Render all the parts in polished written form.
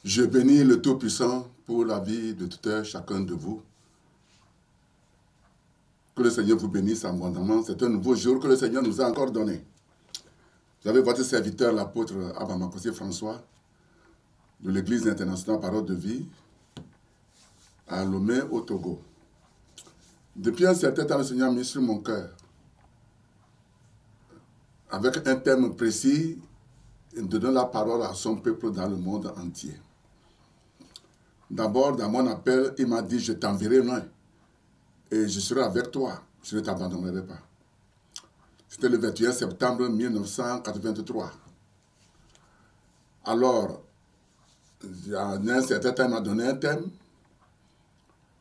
Je bénis le Tout-Puissant pour la vie de tout un chacun de vous. Que le Seigneur vous bénisse abondamment. C'est un nouveau jour que le Seigneur nous a encore donné. Vous avez votre serviteur, l'apôtre Abamakosi François, de l'Église internationale Parole de Vie, à Lomé, au Togo. Depuis un certain temps, le Seigneur a mis sur mon cœur, avec un thème précis, de donner la parole à son peuple dans le monde entier. D'abord, dans mon appel, il m'a dit, je t'enverrai loin et je serai avec toi, je ne t'abandonnerai pas. C'était le 21 septembre 1983. Alors, il y a un certain temps, il m'a donné un thème.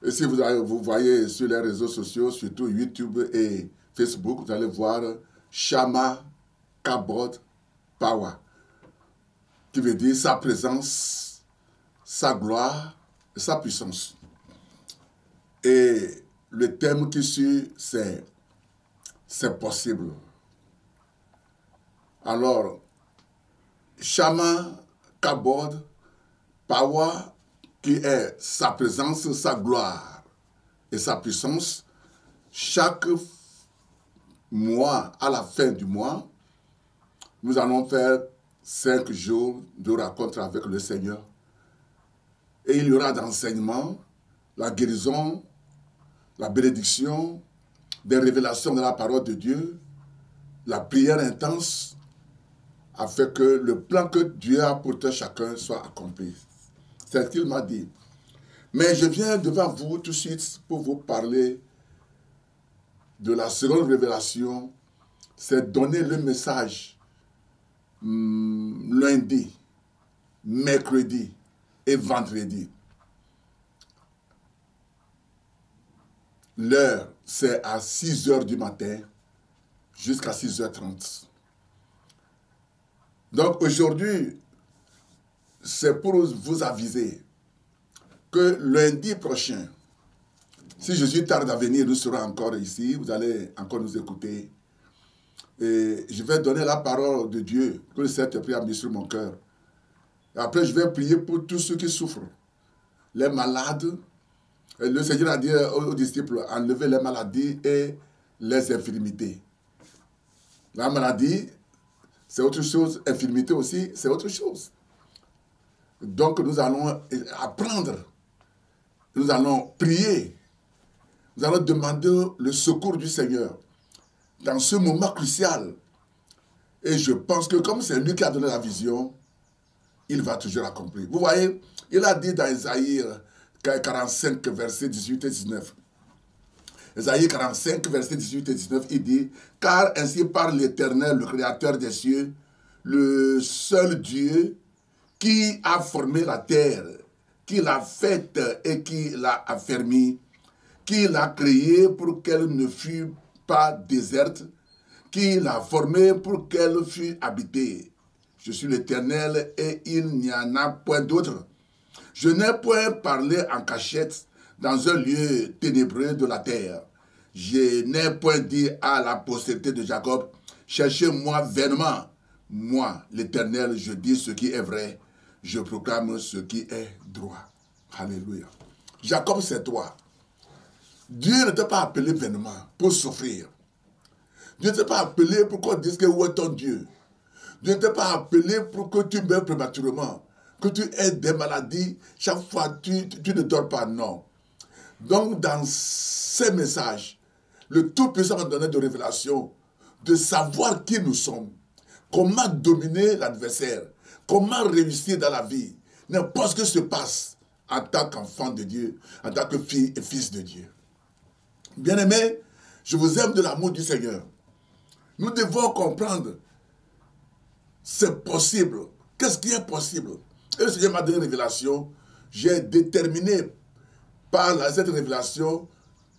Et si vous voyez sur les réseaux sociaux, surtout YouTube et Facebook, vous allez voir Shama Kabod Power, qui veut dire sa présence, sa gloire et sa puissance. Et le thème qui suit, c'est possible. Alors, Shama Kabod Power, qui est sa présence, sa gloire et sa puissance, chaque mois, à la fin du mois, nous allons faire 5 jours de rencontre avec le Seigneur. Et il y aura d'enseignement, la guérison, la bénédiction, des révélations de la parole de Dieu, la prière intense, afin que le plan que Dieu a pour chacun soit accompli. C'est ce qu'il m'a dit. Mais je viens devant vous tout de suite pour vous parler de la seconde révélation, c'est donner le message lundi, mercredi et vendredi. L'heure, c'est à 6 h du matin jusqu'à 6 h 30. Donc aujourd'hui, c'est pour vous aviser que lundi prochain, si Jésus tarde à venir, nous serons encore ici, vous allez encore nous écouter. Et je vais donner la parole de Dieu que le Saint-Esprit a mis sur mon cœur. Et après, je vais prier pour tous ceux qui souffrent, les malades. Et le Seigneur a dit aux disciples, enlevez les maladies et les infirmités. La maladie, c'est autre chose. Infirmité aussi, c'est autre chose. Donc, nous allons apprendre. Nous allons prier. Nous allons demander le secours du Seigneur dans ce moment crucial. Et je pense que comme c'est lui qui a donné la vision, il va toujours accomplir. Vous voyez, il a dit dans Isaïe 45, versets 18 et 19. Isaïe 45, versets 18 et 19, il dit, « Car ainsi parle l'Éternel, le Créateur des cieux, le seul Dieu qui a formé la terre, qui l'a faite et qui l'a affermie, qui l'a créée pour qu'elle ne fût pas déserte, qui l'a formée pour qu'elle fût habitée. Je suis l'Éternel et il n'y en a point d'autre. Je n'ai point parlé en cachette dans un lieu ténébreux de la terre. Je n'ai point dit à la postérité de Jacob, cherchez-moi vainement. Moi, l'Éternel, je dis ce qui est vrai, je proclame ce qui est droit. » Alléluia. Jacob, c'est toi. Dieu ne t'a pas appelé vainement pour souffrir. Dieu ne t'a pas appelé pour qu'on dise que où est ton Dieu. Dieu ne t'a pas appelé pour que tu meurs prématurément, que tu aies des maladies, chaque fois tu ne dors pas, non. Donc dans ces messages, le Tout-Puissant m'a donné de révélations, de savoir qui nous sommes, comment dominer l'adversaire, comment réussir dans la vie, n'importe ce que se passe en tant qu'enfant de Dieu, en tant que fille et fils de Dieu. Bien-aimés, je vous aime de l'amour du Seigneur. Nous devons comprendre, c'est possible. Qu'est-ce qui est possible? Et le Seigneur m'a donné une révélation. J'ai déterminé par cette révélation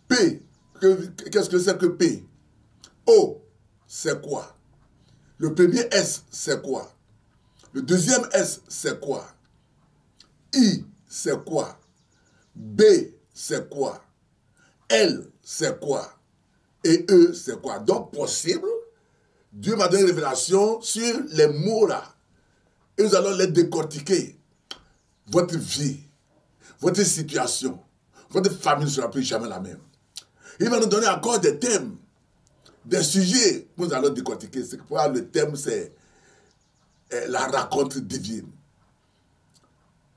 P. Qu'est-ce que c'est que P? O, c'est quoi? Le premier S, c'est quoi? Le deuxième S, c'est quoi? I, c'est quoi? B, c'est quoi? L, c'est quoi? Et E, c'est quoi? Donc, possible, Dieu m'a donné une révélation sur les mots là. Et nous allons les décortiquer. votre vie, votre situation, votre famille ne sera plus jamais la même. Il va nous donner encore des thèmes, des sujets que nous allons décortiquer. C'est pourquoi le thème, c'est la rencontre divine.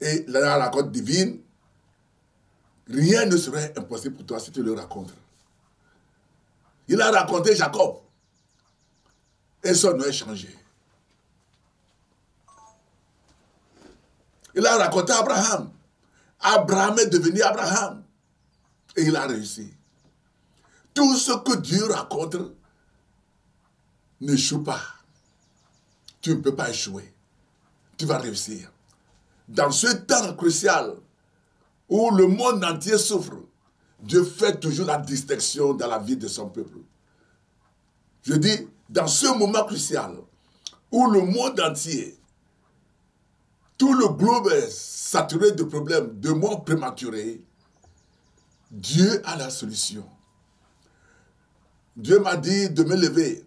Et la rencontre divine, rien ne serait impossible pour toi si tu le rencontres. Il a rencontré Jacob et son nom est changé. Il a rencontré Abraham. Abraham est devenu Abraham. Et il a réussi. Tout ce que Dieu rencontre n'échoue pas. Tu ne peux pas échouer. Tu vas réussir. Dans ce temps crucial où le monde entier souffre, Dieu fait toujours la distinction dans la vie de son peuple. Je dis, dans ce moment crucial où le monde entier, tout le globe est saturé de problèmes, de morts prématurées, Dieu a la solution. Dieu m'a dit de me lever.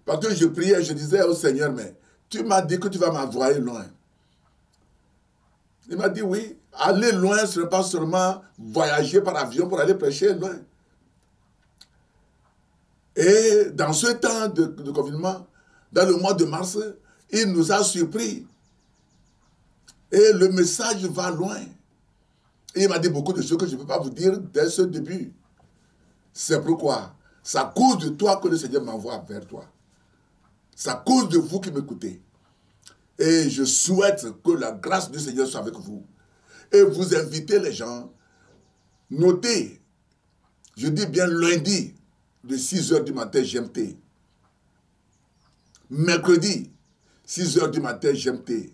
Parce que je priais, je disais au Seigneur, mais tu m'as dit que tu vas m'envoyer loin. Il m'a dit oui, aller loin, ce n'est pas seulement voyager par avion pour aller prêcher loin. Et dans ce temps de confinement, dans le mois de mars, il nous a surpris. Et le message va loin. Et il m'a dit beaucoup de choses que je ne peux pas vous dire dès ce début. C'est pourquoi, c'est à cause de toi que le Seigneur m'envoie vers toi. C'est à cause de vous qui m'écoutez. Et je souhaite que la grâce du Seigneur soit avec vous. Et vous invitez les gens. Notez, je dis bien lundi, de 6h du matin, GMT. Mercredi, 6h du matin, GMT.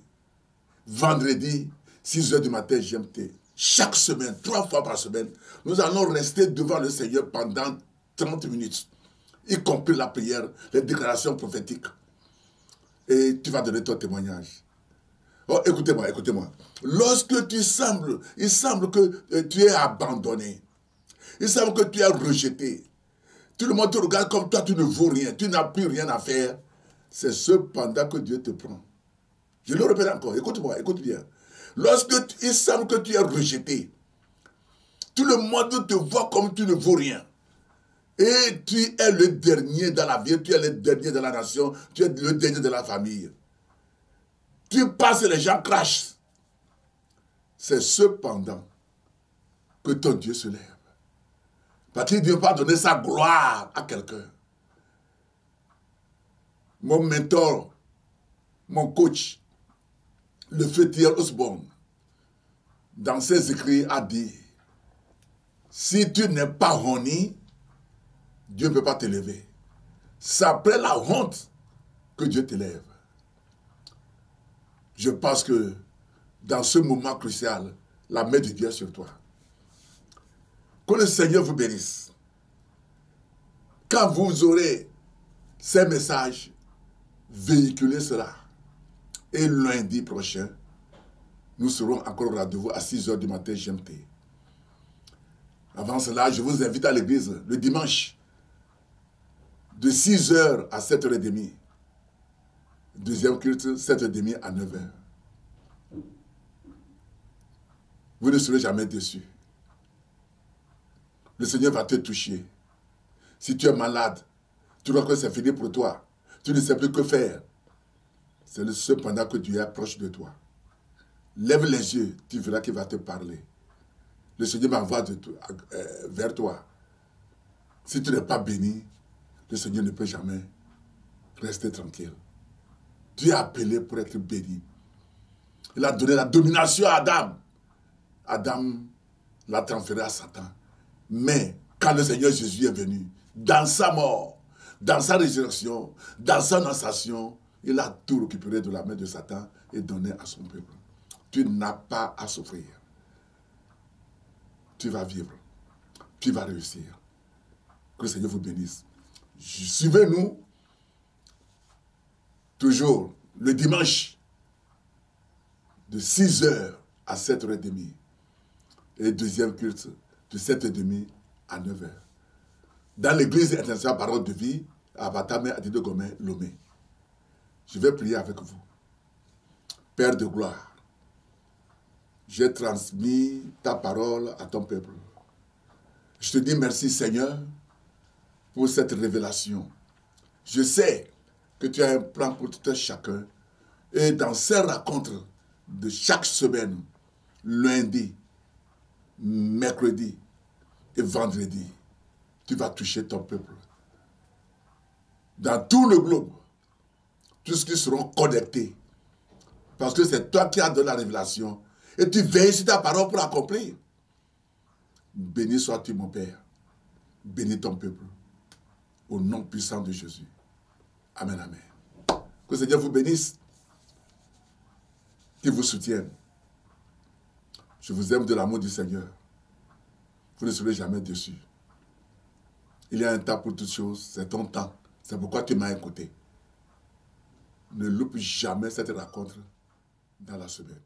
Vendredi, 6h du matin, GMT. Chaque semaine, 3 fois par semaine, nous allons rester devant le Seigneur pendant 30 minutes, y compris la prière, les déclarations prophétiques. Et tu vas donner ton témoignage. Oh, écoutez-moi, écoutez-moi. Lorsque il semble que tu es abandonné, il semble que tu es rejeté, tout le monde te regarde comme toi, tu ne vaux rien, tu n'as plus rien à faire, c'est cependant que Dieu te prend. Je le répète encore, écoute-moi, écoute bien. Lorsque il semble que tu es rejeté, tout le monde te voit comme tu ne vaux rien. Et tu es le dernier dans la vie, tu es le dernier de la nation, tu es le dernier de la famille. Tu passes et les gens crachent. C'est cependant que ton Dieu se lève. Parce qu'il ne veut pas donner sa gloire à quelqu'un. Mon mentor, mon coach, le feu Thierry Osborne, dans ses écrits a dit, si tu n'es pas honni, Dieu ne peut pas t'élever. C'est après la honte que Dieu t'élève. Je pense que dans ce moment crucial, la main de Dieu est sur toi. Que le Seigneur vous bénisse. Quand vous aurez ces messages, véhiculez cela. Et lundi prochain, nous serons encore au rendez-vous à 6h du matin GMT. Avant cela, je vous invite à l'église le dimanche, de 6h à 7h30. Deuxième culte, 7h30 à 9h. Vous ne serez jamais déçus. Le Seigneur va te toucher. Si tu es malade, tu vois que c'est fini pour toi. Tu ne sais plus que faire. C'est cependant que Dieu est proche de toi. Lève les yeux, tu verras qu'il va te parler. Le Seigneur m'envoie vers toi. Si tu n'es pas béni, le Seigneur ne peut jamais rester tranquille. Tu es appelé pour être béni. Il a donné la domination à Adam. Adam l'a transféré à Satan. Mais quand le Seigneur Jésus est venu, dans sa mort, dans sa résurrection, dans son ascension, il a tout récupéré de la main de Satan et donné à son peuple. Tu n'as pas à souffrir. Tu vas vivre. Tu vas réussir. Que le Seigneur vous bénisse. Suivez-nous toujours le dimanche de 6h à 7h30 et deuxième culte de 7h30 à 9h. Dans l'église internationale Parole de Vie à Batame, à Dido Gomé, Lomé. Je vais prier avec vous. Père de gloire, j'ai transmis ta parole à ton peuple. Je te dis merci Seigneur pour cette révélation. Je sais que tu as un plan pour tout un chacun. Et dans ces rencontres de chaque semaine, lundi, mercredi et vendredi, tu vas toucher ton peuple. Dans tout le globe, tous qui seront connectés. Parce que c'est toi qui as donné la révélation. Et tu veilles sur ta parole pour l'accomplir. Béni sois-tu mon Père. Bénis ton peuple. Au nom puissant de Jésus. Amen, amen. Que le Seigneur vous bénisse. Qu'il vous soutienne. Je vous aime de l'amour du Seigneur. Vous ne serez jamais déçus. Il y a un temps pour toutes choses. C'est ton temps. C'est pourquoi tu m'as écouté. Ne loupe jamais cette rencontre dans la semaine.